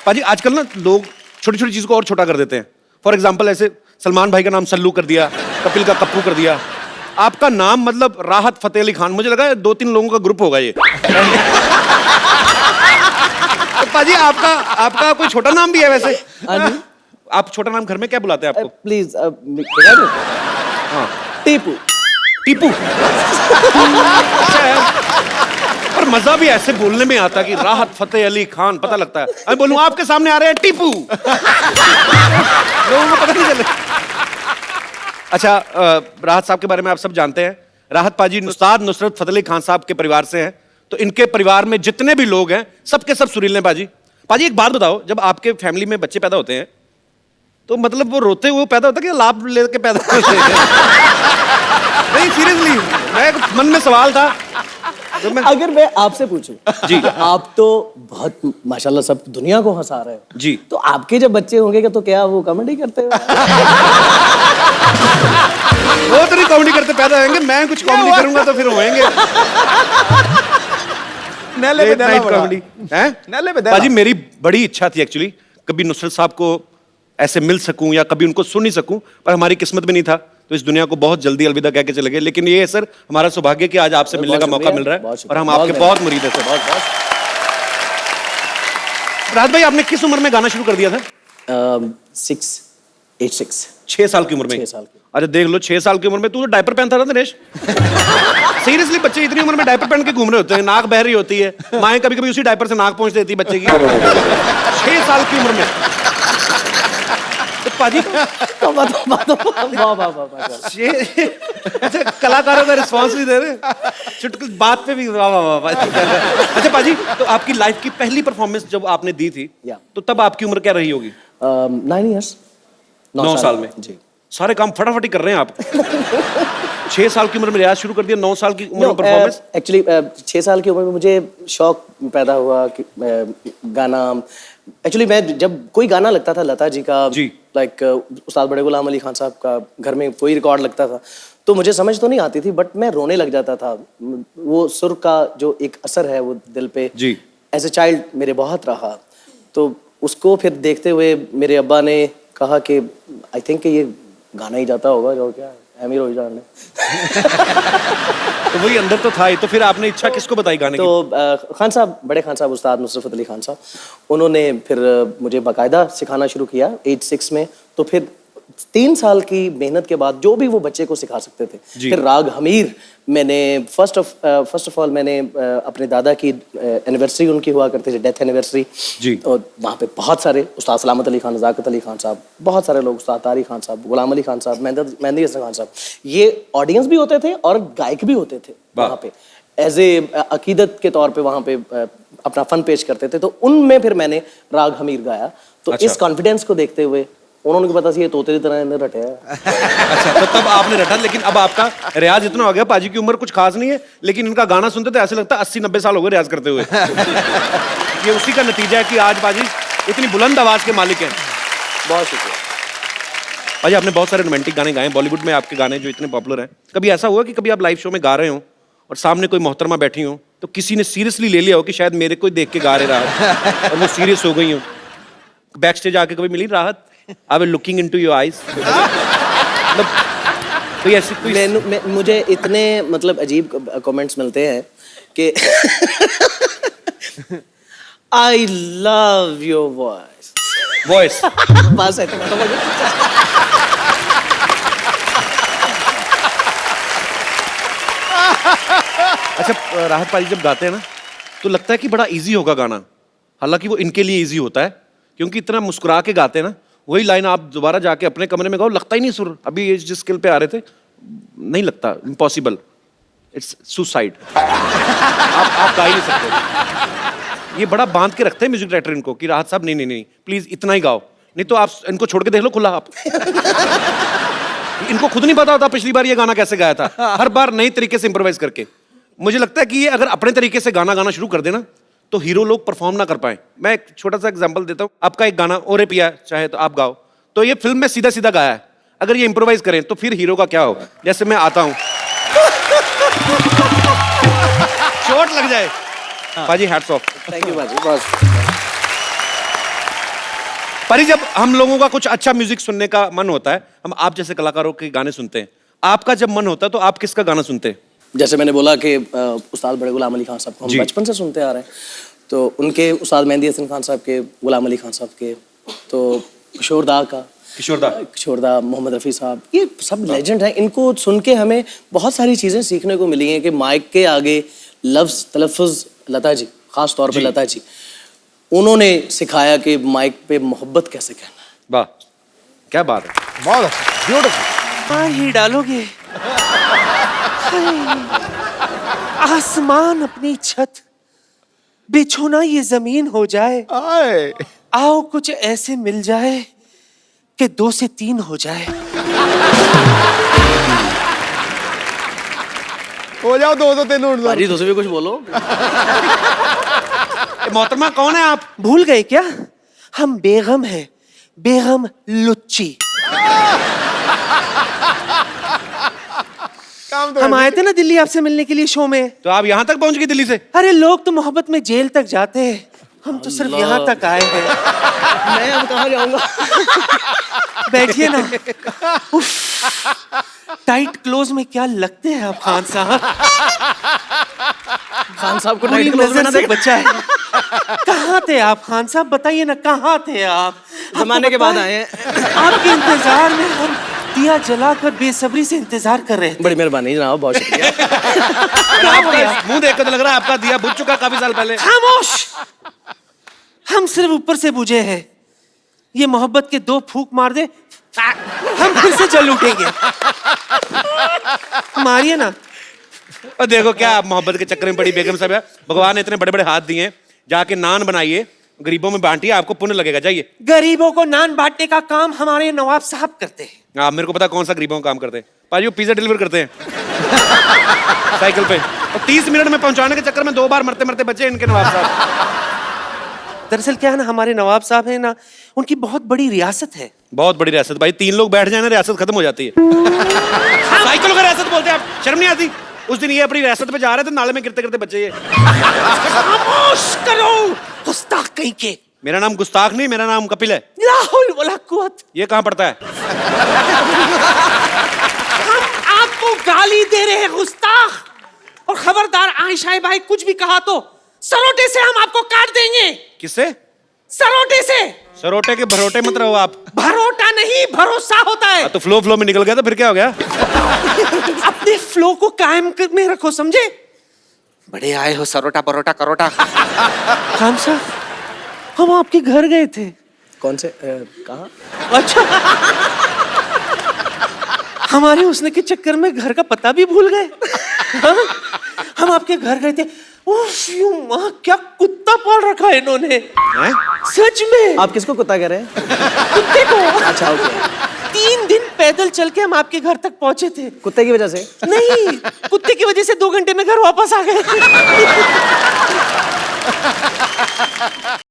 पाजी आजकल ना लोग छोटी छोटी चीज को और छोटा कर देते हैं। फॉर एग्जाम्पल ऐसे सलमान भाई का नाम सल्लू कर दिया, कपिल का कप्पू कर दिया। आपका नाम मतलब राहत फतेह अली खान, मुझे लगा 2-3 लोगों का ग्रुप होगा ये। तो पाजी आपका कोई छोटा नाम भी है वैसे? आप छोटा नाम घर में क्या बुलाते हैं आपको? प्लीज हाँ टीपू। टीपू। अच्छा यार, पर मजा भी ऐसे बोलने में आता कि राहत फतेह अली खान, पता लगता है। मैं बोलूं आपके सामने आ रहे हैं टीपू, लोगों को पता नहीं चले। अच्छा, राहत साहब के बारे में आप सब जानते हैं। राहत पाजी उस्ताद नुसरत फतेह अली खान साहब के परिवार से हैं, तो इनके परिवार में जितने भी लोग हैं सबके सब सुरीले पाजी। पाजी एक बात बताओ, जब आपके फैमिली में बच्चे पैदा होते हैं तो मतलब वो रोते हुए पैदा होता है कि लाभ लेके पैदा होते हैं? नहीं सीरियसली, मैं मन में सवाल था तो अगर मैं आपसे पूछूं जी, आप तो बहुत माशाल्लाह सब दुनिया को हंसा रहे हो जी, तो आपके जब बच्चे होंगे तो क्या वो कॉमेडी करते हो? वो तो नहीं कॉमेडी करते पैदा होंगे, मैं कुछ कॉमेडी करूंगा तो फिर होएंगे। कॉमेडी है पाजी। मेरी बड़ी इच्छा थी एक्चुअली कभी नुसरत साहब को ऐसे मिल सकूं या कभी उनको सुन नहीं सकूं, पर हमारी किस्मत में नहीं था, तो इस दुनिया को बहुत जल्दी अलविदा कह के चले गए। लेकिन ये है सर हमारा सौभाग्य कि आज आपसे मिलने का मौका मिल रहा है और हम आपके बहुत मुरीद हैं सर। राहत भाई, आपने किस उम्र में गाना शुरू कर दिया था? 6 साल की उम्र में? 6 साल की। अरे देख लो, 6 साल की उम्र में तू तो डायपर पहनता था नरेश। सीरियसली, बच्चे इतनी उम्र में डायपर पहन के घूम रहे होते हैं, नाक बह रही होती है, माएं कभी कभी उसी डायपर से नाक पहुंच देती है बच्चे की। 6 साल की उम्र में तो पाजी अच्छा, कलाकारों का रिस्पॉन्स भी दे रहे, चुटकुल बात पे भी वाह वाह वाह। अच्छा पाजी, तो आपकी लाइफ की पहली परफॉर्मेंस जब आपने दी थी तो तब आपकी उम्र क्या रही होगी? 9 years। 9 साल में जी। सारे काम फटाफट ही कर रहे हैं आप। 6 साल की उम्र में रियाज शुरू कर दिया, 9 साल की उम्र में परफॉर्मेंस। एक्चुअली 6 साल की उम्र में मुझे शौक पैदा हुआ कि गाना। एक्चुअली मैं जब कोई गाना लगता था लता जी का, लाइक उस्ताद बड़े गुलाम अली खान साहब का, घर में कोई रिकॉर्ड लगता था तो मुझे समझ तो नहीं आती थी, बट मैं रोने लग जाता था। वो सुर का जो एक असर है वो दिल पे एज ए चाइल्ड मेरे बहुत रहा। तो उसको फिर देखते हुए मेरे अब्बा ने कहा कि आई थिंक ये गाना ही जाता होगा, जो क्या अमीर हो जाने। तो वही अंदर तो था ही। तो फिर आपने इच्छा किसको बताई गाने की? तो खान साहब, बड़े खान साहब, उस्ताद नुसरत अली खान साहब, उन्होंने फिर मुझे बाकायदा सिखाना शुरू किया एज 6 में। तो फिर 3 साल की मेहनत के बाद जो भी वो बच्चे को सिखा सकते थे, फिर राग हमीर मैंने फर्स्ट ऑफ ऑल मैंने अपने दादा की एनिवर्सरी उनकी हुआ करती थी, डेथ एनिवर्सरी जी। और वहाँ पे बहुत सारे उस्ताद सलामत अली खान, नज़ाकत अली खान साहब, बहुत सारे लोग, उस्ताद तारी खान साहब, गुलाम अली खान साहब, मेहंदी हसन खान साहब, ये ऑडियंस भी होते थे और गायक भी होते थे वहाँ पे, एज ए अकीदत के तौर पे वहाँ पे अपना फन पेश करते थे। तो उनमें फिर मैंने राग हमीर गाया। तो इस कॉन्फिडेंस को देखते हुए उन्होंने को पता सी ये तोते की तरह रटे है। अच्छा, तो तब आपने रटा, लेकिन अब आपका रियाज इतना हो गया, पाजी की उम्र कुछ खास नहीं है, लेकिन इनका गाना सुनते तो ऐसे लगता है 80-90 साल हो गए रियाज करते हुए। ये उसी का नतीजा है कि आज पाजी इतनी बुलंद आवाज के मालिक हैं। बहुत शुक्रिया पाजी। आपने बहुत सारे रोमांटिक गाने गाए बॉलीवुड में, आपके गाने जो इतने पॉपुलर हैं। कभी ऐसा हुआ कि कभी आप लाइव शो में गा रहे हो और सामने कोई मोहतरमा बैठी हो तो किसी ने सीरियसली ले लिया हो कि शायद मेरे को देख के गा रहे रहा और वो सीरियस हो गई हो? बैक स्टेज आके कभी मिली राहत? I was looking into your eyes. मतलब कोई ऐसी कोई मुझे इतने मतलब अजीब कमेंट्स मिलते हैं कि I love your voice. बस है। अच्छा, राहत पाजी जब गाते हैं ना तो लगता है कि बड़ा इजी होगा गाना, हालांकि वो इनके लिए इजी होता है क्योंकि इतना मुस्कुरा के गाते हैं ना। वही लाइन आप दोबारा जाके अपने कमरे में गाओ, लगता ही नहीं सुर। अभी ये जिस स्किल पे आ रहे थे नहीं लगता, इम्पॉसिबल, इट्स सुसाइड। आप गा ही नहीं सकते। ये बड़ा बांध के रखते हैं म्यूजिक डायरेक्टर इनको कि राहत साहब नहीं प्लीज इतना ही गाओ, नहीं तो आप इनको छोड़ के देख लो खुला। आप इनको खुद नहीं पता होता पिछली बार ये गाना कैसे गाया था, हर बार नई तरीके से इम्प्रोवाइज करके। मुझे लगता है कि ये अगर अपने तरीके से गाना शुरू कर देना तो हीरो लोग परफॉर्म ना कर पाए। मैं एक छोटा सा एग्जांपल देता हूँ। आपका एक गाना ओरे पिया चाहे तो आप गाओ, तो ये फिल्म में सीधा सीधा गाया है, अगर ये इम्प्रोवाइज करें तो फिर हीरो का क्या हो? जैसे मैं आता हूँ चोट लग जाए। पाजी हैट्स ऑफ। थैंक यू पाजी, बस। परी, जब हम लोगों का कुछ अच्छा म्यूजिक सुनने का मन होता है, हम आप जैसे कलाकारों के गाने सुनते हैं। आपका जब मन होता है तो आप किसका गाना सुनते हैं? जैसे मैंने बोला कि उस्ताद बड़े गुलाम अली खान साहब को हम बचपन से सुनते आ रहे हैं, तो उनके उस्ताद मेहंदी हसन खान साहब के, गुलाम अली खान साहब के, तो किशोरदा का, किशोरदा, मोहम्मद रफ़ी साहब, ये सब लेजेंड हैं। इनको सुन के हमें बहुत सारी चीज़ें सीखने को मिली हैं कि माइक के आगे लफ्ज़ तलफ़ुज़, लता जी ख़ास तौर पे लता जी, उन्होंने सिखाया कि माइक पे मोहब्बत कैसे कहना है। वाह, क्या बात है, बहुत अच्छा, ब्यूटीफुल। हाँ ही डालोगे। आसमान अपनी छत, बिछो ना ये जमीन हो जाए। आए, आओ कुछ ऐसे मिल जाए कि 2 से 3 हो जाए। हो जाओ 2 तो 3 उड़ भाजी तुझे भी कुछ बोलो। मोहतरमा कौन है आप? भूल गए क्या? हम बेगम हैं, बेगम लुच्ची। काम तो हम आए थे ना दिल्ली आपसे मिलने के लिए शो में। तो आप यहाँ तक पहुँच गए दिल्ली से? अरे लोग तो मोहब्बत में जेल तक जाते हैं, हम तो सिर्फ यहाँ तक आए हैं। मैं अब कहाँ जाऊँगा? बैठिए ना। उफ, टाइट क्लोज में क्या लगते हैं आप खान साहब। खान साहब को पूरी टाइट क्लोज में नजर ना से देख। बचा है। कहाँ थे आप खान साहब, बताइए ना कहाँ थे आप? जमाने के बाद आए हैं। आपके इंतजार में हम दिया जलाकर बेसब्री से इंतजार कर रहे थे। बड़ी मेहरबानी जनाब, बहुत शुक्रिया। आपका मुंह देख कर तो लग रहा है आपका दिया बुझ चुका काफी साल पहले। खामोश, हम सिर्फ ऊपर से बुझे हैं। ये मोहब्बत के 2 फूंक मार दे, हम फिर से जल उठेंगे। मारिए ना। और देखो क्या आप मोहब्बत के चक्कर में पड़ी बेगम साहब। भगवान ने इतने बड़े बड़े हाथ दिए हैं, जाके नान बनाइए, गरीबों में बांटिए, आपको पुण्य लगेगा। जाइए। गरीबों को नान बांटने का काम हमारे नवाब साहब करते हैं। आप मेरे को पता कौन सा गरीबों का काम करते हैं। पाजी वो पिज्जा डिलीवर करते हैं साइकिल पे, और 30 मिनट में पहुंचाने के चक्कर में 2 बार मरते मरते बचे इनके नवाब साहब। दरअसल क्या है ना, हमारे नवाब साहब है ना, उनकी बहुत बड़ी रियासत है। बहुत बड़ी रियासत भाई, 3 लोग बैठ जाए ना रियासत खत्म हो जाती है। साइकिलों का रियासत बोलते हैं आप, शर्म नहीं आती? उस दिन ये अपनी रियासत पे जा रहे थे, नाले में गिरते गिरते बचे ये। खामोश करो, गुस्ताख कहीं के। मेरा नाम गुस्ताख नहीं, मेरा नाम कपिल है। ला हौल वला कुव्वत। ये कहाँ पड़ता है? हम आपको गाली दे रहे हैं गुस्ताख, और खबरदार आयशा भाई कुछ भी कहा तो सरोटे से हम आपको काट देंगे। किससे? सरोटे से। सरोटे के भरोटे मत रहो आप। भरोटा नहीं, भरोसा होता है। तो फ्लो में निकल गया तो फिर क्या हो गया? अपने फ्लो को कायम में रखो, समझे? बड़े आए हो सरोटा परोटा करोटा। खान साहब, हम आपके घर गए थे। कौन से कहाँ? अच्छा, हमारे उसने के चक्कर में घर का पता भी भूल गए। हाँ? हम आपके घर गए थे। उफ, यूं माँ, क्या कुत्ता पाल रखा है इन्होंने। हैं? सच में। आप किसको कुत्ता कह रहे हैं? कुत्ते को। अच्छा, ओके। 3 दिन पैदल चल के हम आपके घर तक पहुंचे थे। कुत्ते की वजह से? नहीं, कुत्ते की वजह से 2 घंटे में घर वापस आ गए।